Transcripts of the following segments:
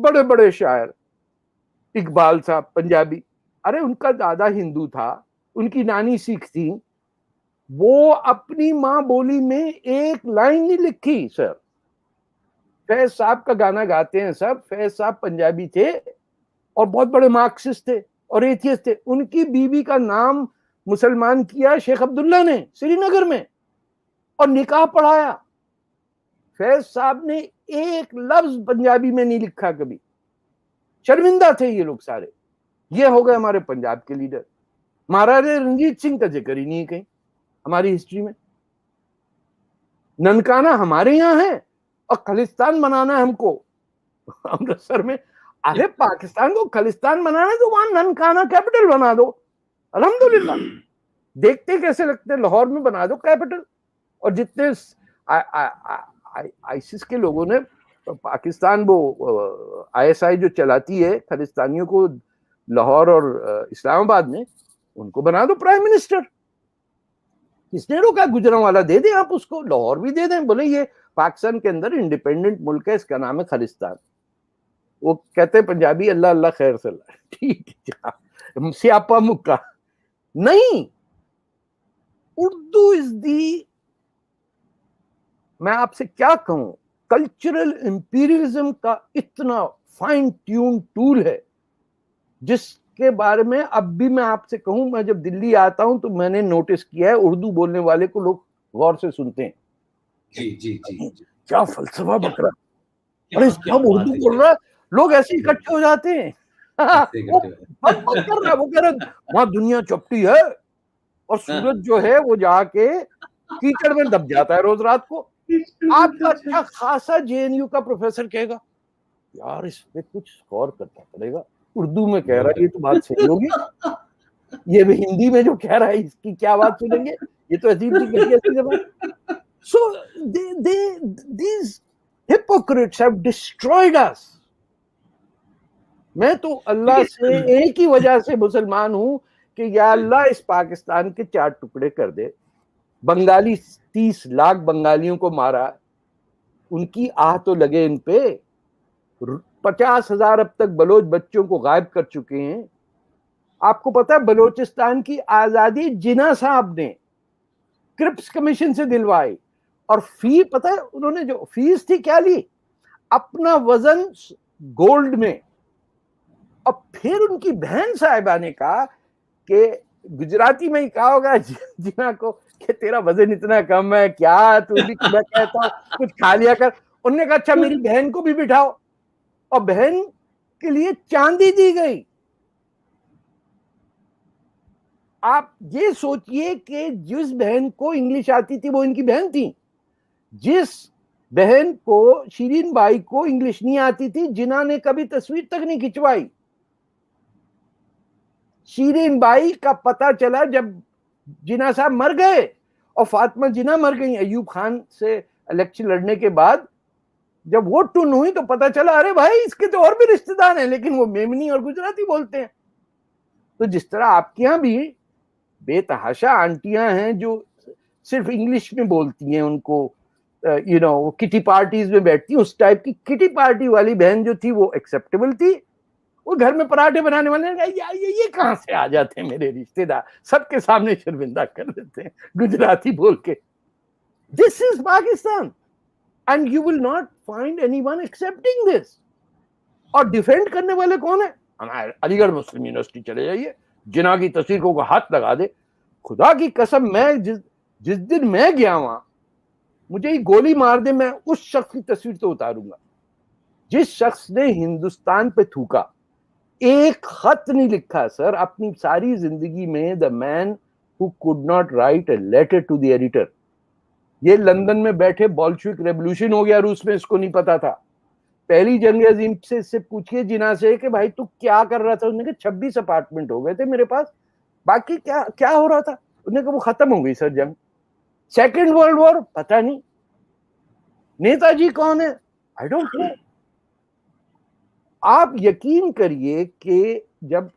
बड़े बड़े शायर, इकबाल साहब पंजाबी, अरे उनका दादा हिंदू था, उनकी नानी सिख थी, वो अपनी माँ बोली में एक लाइन नहीं लिखी सर। फैज साहब का गाना गाते हैं सब, फैज साहब पंजाबी थे और बहुत बड़े मार्क्सिस्ट थे और एथियस्ट थे। उनकी बीवी का नाम मुसलमान किया शेख अब्दुल्ला ने श्रीनगर में और निकाह पढ़ाया। फैज साहब ने एक लफ्ज पंजाबी में नहीं लिखा कभी। शर्मिंदा थे ये लोग सारे। ये हो गए हमारे पंजाब के लीडर। महाराजा रंजीत सिंह का जिक्र ही नहीं है कहीं हमारी हिस्ट्री में। ननकाना हमारे यहाँ है और खालिस्तान बनाना है हमको अमृतसर में। अरे पाकिस्तान को खालिस्तान बनाना है तो वहां ननकाना कैपिटल बना दो, अल्हम्दुलिल्लाह। देखते कैसे लगते, लाहौर में बना दो कैपिटल। और जितने आईसिस के लोगों ने पाकिस्तान, वो आईएसआई जो चलाती है खालिस्तानियों को लाहौर और इस्लामाबाद में, उनको बना दो प्राइम मिनिस्टर। किसने रोका? गुजरांवाला दे दें आप उसको, लाहौर भी दे दें, बोले ये पाकिस्तान के अंदर इंडिपेंडेंट मुल्क है, इसका नाम है खालिस्तान। वो कहते हैं पंजाबी, अल्लाह अल्लाह खैर सल्ला, ठीक है, सियापा मुक्का नहीं। उर्दू इज दी, मैं आपसे क्या कहूं, कल्चरल इंपीरियलिज्म का इतना फाइन ट्यून टूल है जिसके बारे में अब भी मैं आपसे कहूं, मैं जब दिल्ली आता हूं तो मैंने नोटिस किया है उर्दू बोलने वाले को लोग गौर से सुनते हैं। जी जी जी, क्या फलसफा बकरा, अरे सब उर्दू बोल रहा है, लोग ऐसे इकट्ठे हो जाते हैं। वो बात कर रहा है, वो कह रहा है वहां दुनिया चपटी है और सूरज जो है वो जाके कीचड़ में दब जाता है रोज रात को। आपका अच्छा खासा जेएनयू का प्रोफेसर कहेगा यार इस पे कुछ गौर करना पड़ेगा, उर्दू में कह रहा है, ये तो बात सही होगी, ये भी हिंदी में जो कह रहा है इसकी क्या बात सुनेंगे, ये तो अजीब सी घटिया सी बात। सो these hypocrites have destroyed us। मैं तो अल्लाह से एक ही वजह से मुसलमान हूं कि या अल्लाह इस पाकिस्तान के 4 टुकड़े कर दे। बंगाली 30 लाख बंगालियों को मारा, उनकी आह तो लगे इन पे। 50,000 अब तक बलोच बच्चों को गायब कर चुके हैं। आपको पता है बलोचिस्तान की आजादी जिन्ना साहब ने क्रिप्स कमीशन से दिलवाई, और फी पता है उन्होंने जो फीस थी क्या ली, अपना वजन गोल्ड में। और फिर उनकी बहन साहिबा ने कहा कि गुजराती में ही कहा होगा जिन्ना को कि तेरा वजन इतना कम है क्या, तू भी मैं कहता हूं कुछ खा लिया कर। उन्होंने कहा अच्छा मेरी बहन को भी बिठाओ, और बहन के लिए चांदी दी गई। आप ये सोचिए कि जिस बहन को इंग्लिश आती थी वो इनकी बहन थी, जिस बहन को शीरीन बाई को इंग्लिश नहीं आती थी, जिन्ना ने कभी तस्वीर तक नहीं खिंचवाई। शीरीन बाई का पता चला जब जिन्ना साहब मर गए और फातिमा जिन्ना मर गई अयूब खान से इलेक्शन लड़ने के बाद। जब वो टुन हुई तो पता चला अरे भाई इसके तो और भी रिश्तेदार हैं, लेकिन वो मेमनी और गुजराती बोलते हैं। तो जिस तरह आपके यहाँ भी बेतहाशा आंटियां हैं जो सिर्फ इंग्लिश में बोलती हैं, उनको वो किटी पार्टीज में बैठती, उस टाइप की किटी पार्टी वाली बहन जो थी वो एक्सेप्टेबल थी। वो घर में पराठे बनाने वाले ने कहा ये कहां से आ जाते हैं मेरे रिश्तेदार, सबके सामने शर्मिंदा कर देते हैं गुजराती बोल के। This is Pakistan and you will not find anyone accepting this. और डिफेंड करने वाले कौन है? हमारे अलीगढ़ मुस्लिम यूनिवर्सिटी चले जाइए, जिन्ना की तस्वीर को हाथ लगा दे, खुदा की कसम मैं जिस दिन मैं गया वहां, मुझे ही गोली मार दे, मैं उस शख्स की तस्वीर तो उतारूंगा जिस शख्स ने हिंदुस्तान पे थूका। एक खत नहीं लिखा सर अपनी सारी जिंदगी में, the man who could not write a letter to the editor. ये लंदन में बैठे बोल्शेविक रेवोल्यूशन हो गया रूस में, इसको नहीं पता था। पहली जंग अजीम से पूछिए जिन्ना से कि भाई तू क्या कर रहा था, उसने कहा 26 अपार्टमेंट हो गए थे मेरे पास, बाकी क्या क्या हो रहा था, उसने कहा वो खत्म हो गई सर जंग। सेकेंड वर्ल्ड वॉर पता नहीं। नेताजी कौन है? I don't know. आप यकीन करिए कि जब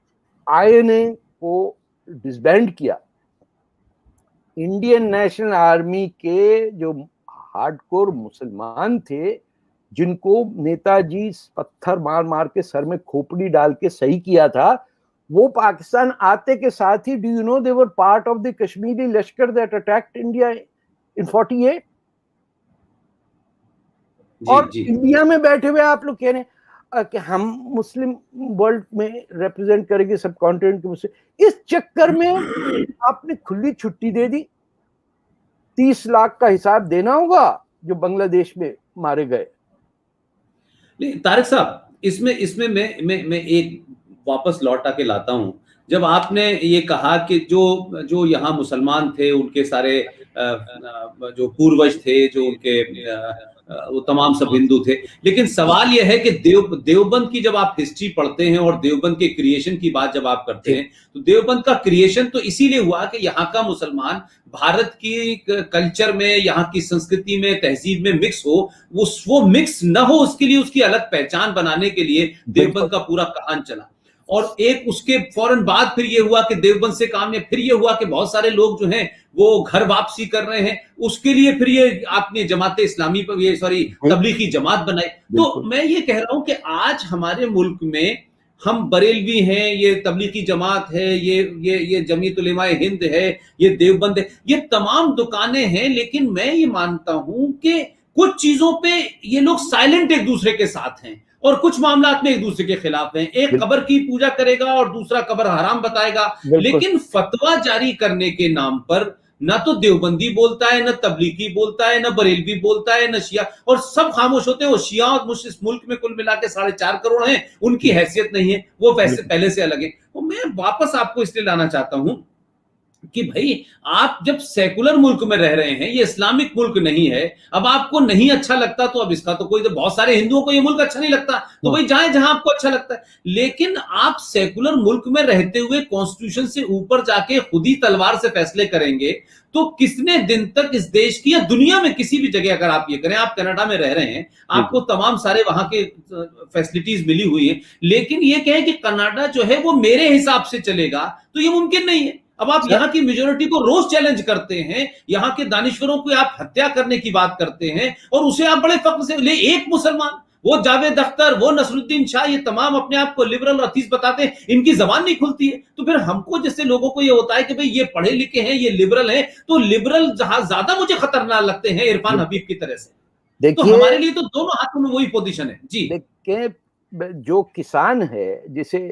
आईएनए को डिसबैंड किया, इंडियन नेशनल आर्मी के जो हार्डकोर मुसलमान थे जिनको नेताजी पत्थर मार मार के सर में खोपड़ी डाल के सही किया था, वो पाकिस्तान आते के साथ ही, do you know they were part of the Kashmiri Lashkar that attacked India in 48। और जी इंडिया में बैठे हुए आप लोग कह रहे हैं कि हम मुस्लिम वर्ल्ड में रिप्रेजेंट करेंगे सब कॉन्टिनेंट के मुस्लिम। इस चक्कर में आपने खुली छुट्टी दे दी। 30 लाख का हिसाब देना होगा जो बांग्लादेश में मारे गए। नहीं तारिक साहब, इसमें इसमें मैं एक वापस लौट आके लाता हूं। जब आपने ये कहा कि जो जो यहाँ मुसलमान थे उनके सारे जो पूर्वज थे, जो उनके वो तमाम सब हिंदू थे, लेकिन सवाल यह है कि देवबंद की जब आप हिस्ट्री पढ़ते हैं और देवबंद के क्रिएशन की बात जब आप करते हैं, तो देवबंद का क्रिएशन तो इसीलिए हुआ कि यहाँ का मुसलमान भारत की कल्चर में, यहाँ की संस्कृति में, तहजीब में मिक्स हो, वो मिक्स न हो, उसके लिए उसकी अलग पहचान बनाने के लिए देवबंद का पूरा कहानी चला। और एक उसके फौरन बाद फिर ये हुआ कि देवबंद से काम ने फिर ये हुआ कि बहुत सारे लोग जो हैं वो घर वापसी कर रहे हैं, उसके लिए फिर ये आपने जमात इस्लामी पर ये सॉरी तबलीगी जमात बनाई। तो मैं ये कह रहा हूं कि आज हमारे मुल्क में हम बरेलवी हैं, ये तबलीगी जमात है, ये जमीयत उलेमा हिंद है, ये देवबंद है, ये तमाम दुकानें हैं, लेकिन मैं ये मानता हूं कि कुछ चीजों पे ये लोग साइलेंट एक दूसरे के साथ हैं और कुछ मामलात में एक दूसरे के खिलाफ हैं। एक कब्र की पूजा करेगा और दूसरा कब्र हराम बताएगा, लेकिन फतवा जारी करने के नाम पर ना तो देवबंदी बोलता है, ना तबलीगी बोलता है, ना बरेलवी बोलता है, ना शिया, और सब खामोश होते हैं। वो शिया और इस मुल्क में कुल मिला के 4.5 करोड़ हैं, उनकी हैसियत नहीं है, वो वैसे पहले से अलग है। तो मैं वापस आपको इसलिए लाना चाहता हूं कि भाई आप जब सेकुलर मुल्क में रह रहे हैं, ये इस्लामिक मुल्क नहीं है, अब आपको नहीं अच्छा लगता तो अब इसका तो कोई, तो बहुत सारे हिंदुओं को ये मुल्क अच्छा नहीं लगता, तो भाई जाए जहां आपको अच्छा लगता है। लेकिन आप सेकुलर मुल्क में रहते हुए कॉन्स्टिट्यूशन से ऊपर जाके खुद ही तलवार से फैसले करेंगे, तो कितने दिन तक इस देश की या दुनिया में किसी भी जगह अगर आप ये करें, आप कनाडा में रह रहे हैं, आपको तमाम सारे वहां के फैसिलिटीज मिली हुई है, लेकिन ये कहें कि कनाडा जो है वो मेरे हिसाब से चलेगा, तो ये मुमकिन नहीं है। अब आप यहाँ की मेजोरिटी को रोज चैलेंज करते हैं, यहाँ के दानिश्वरों को आप हत्या करने की बात करते हैं, और उसे आप बड़े फख्र से ले, एक मुसलमान, वो जावेद अख्तर, वो नसरुद्दीन शाह, ये तमाम अपने आप को लिबरल और अथीस बताते हैं, इनकी जबान नहीं खुलती है। तो फिर हमको जैसे लोगों को ये होता है कि भाई ये पढ़े लिखे हैं, ये लिबरल हैं, तो लिबरल जहां ज्यादा मुझे खतरनाक लगते हैं इरफान हबीब की तरह से। तो हमारे लिए तो दोनों हाथों में वही पोजीशन है। जी देखिए, जो किसान है,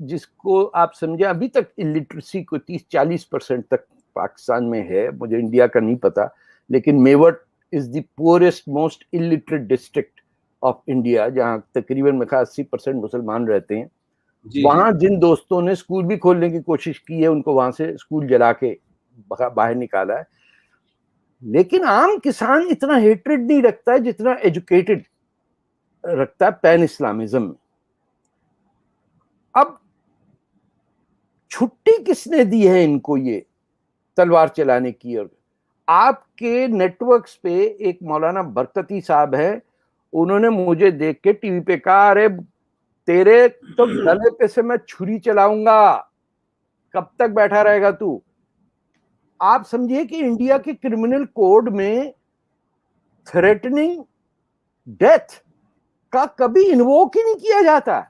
जिसको आप समझे अभी तक इलिटरेसी को 30-40% तक पाकिस्तान में है, मुझे इंडिया का नहीं पता, लेकिन Mewat is the poorest most illiterate district of India, जहां तकरीबन में 80% मुसलमान रहते हैं। वहां जिन दोस्तों ने स्कूल भी खोलने की कोशिश की है, उनको वहां से स्कूल जला के बाहर निकाला है। लेकिन आम किसान इतना हेट्रेड नहीं रखता है जितना एजुकेटेड रखता है पैन इस्लामिज्म में। अब छुट्टी किसने दी है इनको ये तलवार चलाने की? और आपके नेटवर्क्स पे एक मौलाना बरकती साहब है, उन्होंने मुझे देख के टीवी पे कहा, अरे तेरे तो गले पे से मैं छुरी चलाऊंगा, कब तक बैठा रहेगा तू? आप समझिए कि इंडिया के क्रिमिनल कोड में थ्रेटनिंग डेथ का कभी इन्वोक ही नहीं किया जाता।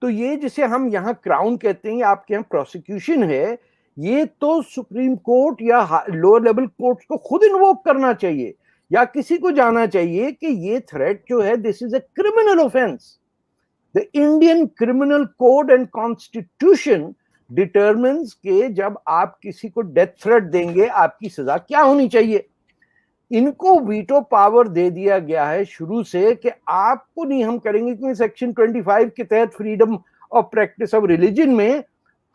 तो ये जिसे हम यहाँ क्राउन कहते हैं, आपके यहाँ प्रोसिक्यूशन है, ये तो सुप्रीम कोर्ट या लोअर लेवल कोर्ट को खुद इन्वोक करना चाहिए, या किसी को जाना चाहिए कि ये थ्रेट जो है, this is a criminal offence. The Indian criminal code and constitution determines के जब आप किसी को डेथ थ्रेट देंगे, आपकी सजा क्या होनी चाहिए। इनको वीटो पावर दे दिया गया है शुरू से कि आपको नहीं हम करेंगे, क्योंकि सेक्शन 25 के तहत freedom of practice of religion में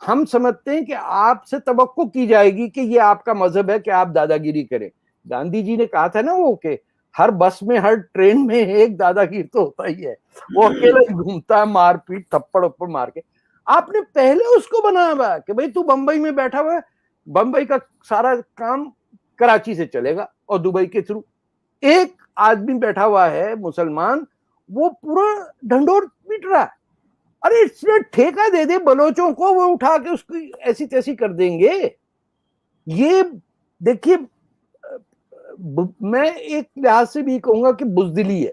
हम समझते हैं कि आपसे तवक्को की जाएगी कि ये आपका मजहब है कि आप दादागिरी करें। गांधी जी ने कहा था ना वो कि हर बस में, हर ट्रेन में एक दादागिरी तो होता ही है, वो अकेला ही घूमता है, मारपीट थप्पड़ उप्पड़ मार के। आपने पहले उसको बनाया हुआ कि भाई तू बंबई में बैठा हुआ है, बंबई का सारा काम कराची से चलेगा और दुबई के थ्रू। एक आदमी बैठा हुआ है मुसलमान, वो पूरा ढंढोर पीट रहा है। अरे इसमें ठेका दे दे बलोचों को, वो उठा के उसकी ऐसी तैसी कर देंगे। ये देखिए, मैं एक लिहाज से भी कहूंगा कि बुजदिली है।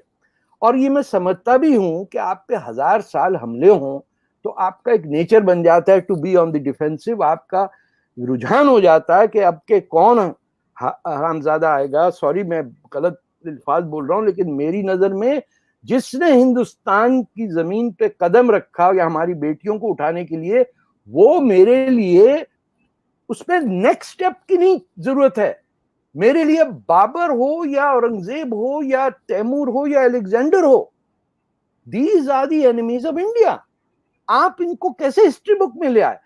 और ये मैं समझता भी हूं कि आप पे 1000 साल हमले हों तो आपका एक नेचर बन जाता है to be on the defensive, आपका रुझान हो जाता है कि अब के कौन हरामजादा आएगा। सॉरी मैं गलत अल्फाज बोल रहा हूं, लेकिन मेरी नजर में जिसने हिंदुस्तान की जमीन पे कदम रखा या हमारी बेटियों को उठाने के लिए, वो मेरे लिए उसमें नेक्स्ट स्टेप की नहीं जरूरत है। मेरे लिए बाबर हो या औरंगजेब हो या तैमूर हो या अलेक्जेंडर हो, these are the enemies of India. आप इनको कैसे हिस्ट्री बुक में ले आए?